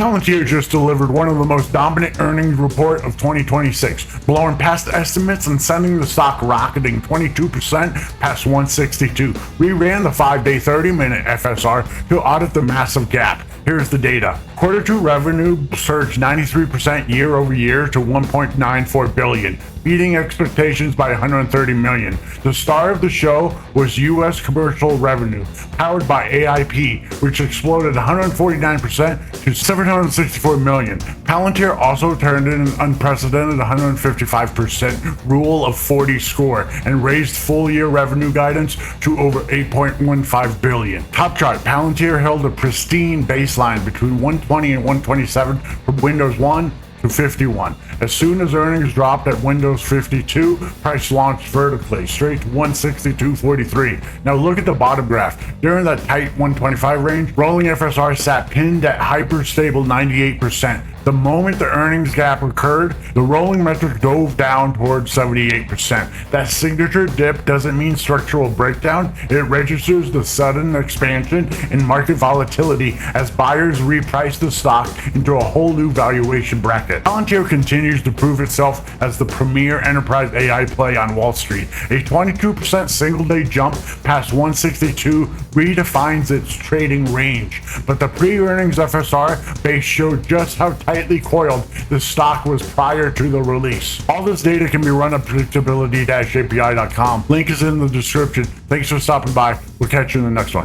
Palantir just delivered one of the most dominant earnings report of 2026, blowing past estimates and sending the stock rocketing 22% past 162. We ran the 5-day 30-minute FSR to audit the massive gap. Here's the data. Quarter 2 revenue surged 93% year over year to $1.94 billion, beating expectations by $130 million. The star of the show was U.S. commercial revenue, powered by AIP, which exploded 149% to $764 million. Palantir also turned in an unprecedented 155% Rule of 40 score and raised full-year revenue guidance to over $8.15 billion. Top chart, Palantir held a pristine baseline between 120 and 127 from Windows 1 to 51. As soon as earnings dropped at Windows 52, price launched vertically, straight to 162.43. Now look at the bottom graph. During that tight 125 range, rolling FSR sat pinned at hyper-stable 98%. The moment the earnings gap occurred, the rolling metric dove down towards 78%. That signature dip doesn't mean structural breakdown. It registers the sudden expansion in market volatility as buyers reprice the stock into a whole new valuation bracket. Palantir continues to prove itself as the premier enterprise AI play on Wall Street. A 22% single-day jump past 162 redefines its trading range. But the pre-earnings FSR base showed just how tightly coiled the stock was prior to the release. All this data can be run at predictability-api.com. Link is in the description. Thanks for stopping by. We'll catch you in the next one.